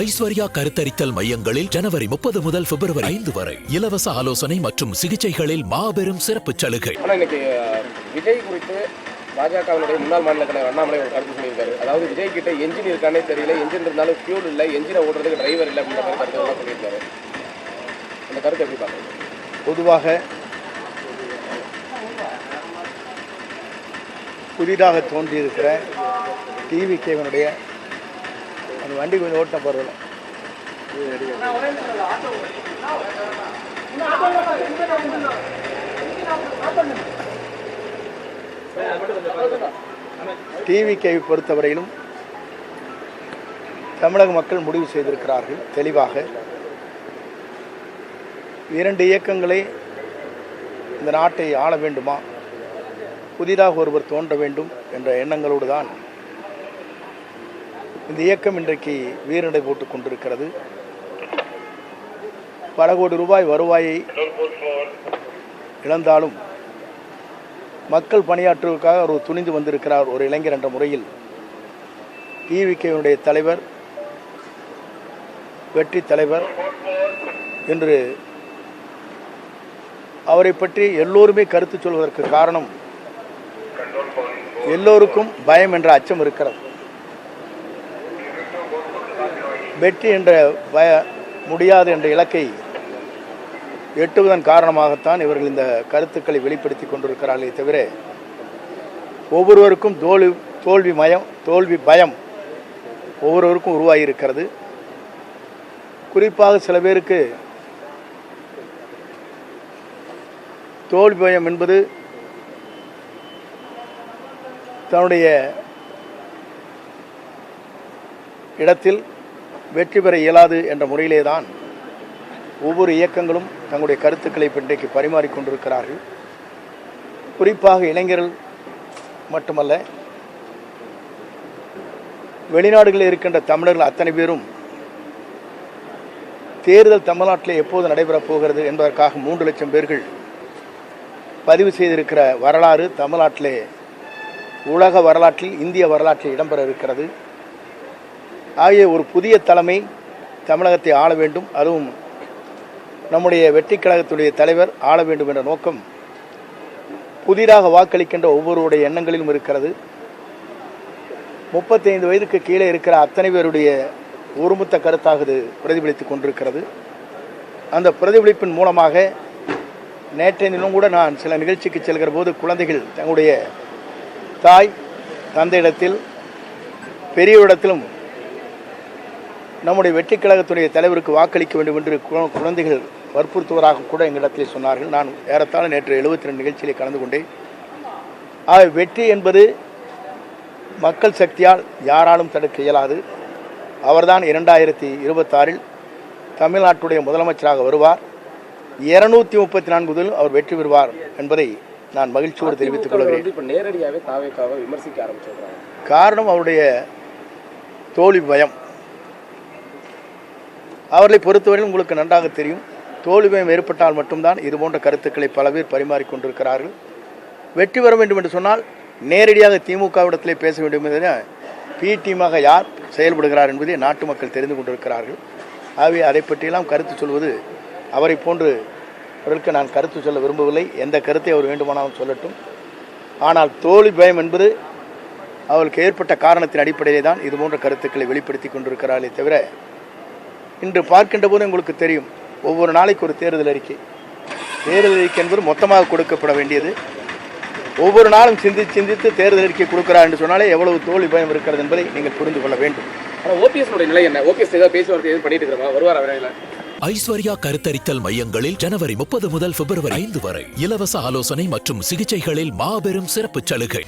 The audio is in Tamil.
ஐஸ்வர்யா கருத்தரித்தல் மையங்களில் ஜனவரி 30 முதல் பிப்ரவரி 5 வரை இலவச ஆலோசனை மற்றும் சிகிச்சைகளில் மாபெரும் சிறப்பு சலுகை. இன்னைக்கு விஜய் குறித்து பாஜகவினுடைய முன்னாள் மாநில தலைவர் அண்ணாமலை ஒரு கருத்து சொல்லியிருக்காரு. அதாவது விஜய் கிட்ட என்ஜின் இருக்கானே தெரியல, என்ஜின் இருந்தாலும் ஃபியூல் இல்லை, என்ஜினை ஓடுறதுக்கு டிரைவர் இல்லை அப்படின்ற மாதிரி கருத்து சொல்லியிருக்காரு. அந்த கருத்து எப்படி பார்க்குறீங்க? பொதுவாக புதிதாக தோன்றியிருக்கிற டிவிகேவனுடைய அந்த வண்டி கொஞ்சம் ஓட்ட போகிறதில்ல டிவிகேவை பொறுத்தவரையிலும் தமிழக மக்கள் முடிவு செய்திருக்கிறார்கள் தெளிவாக. 2 இயக்கங்களை இந்த நாட்டை ஆள வேண்டுமா, புதிதாக ஒருவர் தோன்ற வேண்டும் என்ற எண்ணங்களோடு தான் இந்த இயக்கம் இன்றைக்கு வீரநடை போட்டுக் கொண்டிருக்கிறது. பல கோடி ரூபாய் வருவாயை இழந்தாலும் மக்கள் பணியாற்றுவதற்காக ஒரு துணிந்து வந்திருக்கிறார் ஒரு இளைஞர் என்ற முறையில். டிவிகேவுடைய தலைவர், வெற்றி தலைவர் என்று அவரை பற்றி எல்லோருமே கருத்து சொல்வதற்கு காரணம், எல்லோருக்கும் பயம் என்ற அச்சம் இருக்கிறது. வெற்றி என்ற முடியாது என்ற இலக்கை எட்டுவதன் காரணமாகத்தான் இவர்கள் இந்த கருத்துக்களை வெளிப்படுத்தி கொண்டிருக்கிறார்களே தவிர ஒவ்வொருவருக்கும் தோல்வி பயம் ஒவ்வொருவருக்கும் உருவாகி இருக்கிறது. குறிப்பாக சில பேருக்கு தோல்வி பயம் என்பது தன்னுடைய இடத்தில் வெற்றி பெற இயலாது என்ற முறையிலே தான் ஒவ்வொரு இயக்கங்களும் தங்களுடைய கருத்துக்களை இன்றைக்கு பரிமாறிக்கொண்டிருக்கிறார்கள். குறிப்பாக இளைஞர்கள் மட்டுமல்ல, வெளிநாடுகளில் இருக்கின்ற தமிழர்கள் அத்தனை பேரும் தேர்தல் தமிழ்நாட்டில் எப்போது நடைபெறப் போகிறது என்பதற்காக 3 லட்சம் பேர்கள் பதிவு செய்திருக்கிற வரலாறு தமிழ்நாட்டிலே உலக வரலாற்றில், இந்திய வரலாற்றில் இடம்பெற இருக்கிறது. ஆகிய ஒரு புதிய தலைமை தமிழகத்தை ஆள வேண்டும், அதுவும் நம்முடைய வெற்றி கழகத்துடைய தலைவர் ஆள வேண்டும் என்ற நோக்கம் புதிதாக வாக்களிக்கின்ற ஒவ்வொருவருடைய எண்ணங்களிலும் இருக்கிறது. 35 வயதுக்கு கீழே இருக்கிற அத்தனை பேருடைய ஒருமித்த கருத்தாக இது பிரதிபலித்துக் கொண்டிருக்கிறது. அந்த பிரதிபலிப்பின் மூலமாக நேற்றைய தினம் கூட நான் சில நிகழ்ச்சிக்கு செல்கிற போது குழந்தைகள் தங்களுடைய தாய் தந்தையிடத்தில், பெரியவரிடத்திலும் நம்முடைய வெற்றி கழகத்துடைய தலைவருக்கு வாக்களிக்க வேண்டும் என்று குழந்தைகள் வற்புறுத்துவதாக கூட எங்களிடத்தில் சொன்னார்கள். நான் ஏறத்தாழ நேற்று 72 நிகழ்ச்சியிலே கலந்து கொண்டேன். வெற்றி என்பது மக்கள் சக்தியால் யாராலும் தடுக்க இயலாது. அவர்தான் 2026 தமிழ்நாட்டுடைய முதலமைச்சராக வருவார். 234 முதல் அவர் வெற்றி பெறுவார் என்பதை நான் மகிழ்ச்சியோடு தெரிவித்துக் கொள்கிறேன். இப்போ நேரடியாகவே தாவேக்காவை விமர்சிக்க ஆரம்பிச்சிருக்காங்க. காரணம் அவருடைய தோல்வி பயம். அவர்களை பொறுத்தவரையில் உங்களுக்கு நன்றாக தெரியும், தோல்வி பயம் ஏற்பட்டால் மட்டும்தான் இது போன்ற கருத்துக்களை பல பேர் பரிமாறிக்கொண்டிருக்கிறார்கள். வெற்றி பெற வேண்டும் என்று சொன்னால் நேரடியாக திமுகவிடத்திலே பேச வேண்டும் என பிடிமாக யார் செயல்படுகிறார் என்பதை நாட்டு மக்கள் தெரிந்து கொண்டிருக்கிறார்கள். ஆகவே அதை பற்றியெல்லாம் கருத்து சொல்வது அவரை போன்று அவர்களுக்கு நான் கருத்து சொல்ல விரும்பவில்லை. எந்த கருத்தை அவர் வேண்டுமானாலும் சொல்லட்டும். ஆனால் தோல்வி பயம் என்பது அவர்களுக்கு ஏற்பட்ட காரணத்தின் அடிப்படையிலே தான் இது போன்ற கருத்துக்களை வெளிப்படுத்தி கொண்டிருக்கிறார்களே தவிர, இன்று பார்க்கின்ற போது உங்களுக்கு தெரியும், ஒவ்வொரு நாளைக்கு ஒரு தேர்தல் அறிக்கை என்பது மொத்தமாக கொடுக்கப்பட வேண்டியது. ஒவ்வொரு நாளும் சிந்தித்து தேர்தல் அறிக்கை கொடுக்கிறார் என்று சொன்னாலே எவ்வளவு தோல்வி பயம் இருக்கிறது என்பதை நீங்கள் புரிந்து கொள்ள வேண்டும். ஆனால் ஓபிஎஸ் நிலை என்ன? ஓபிஎஸ் ஏதாவது பேச்சுவார்த்தை எதுவும் பண்ணிட்டு இருக்கிறோமா? வருவார் அவரையில்? ஐஸ்வர்யா கருத்தரித்தல் மையங்களில் ஜனவரி 30 முதல் பிப்ரவரி 5 வரை இலவச ஆலோசனை மற்றும் சிகிச்சைகளில் மாபெரும் சிறப்பு சலுகை.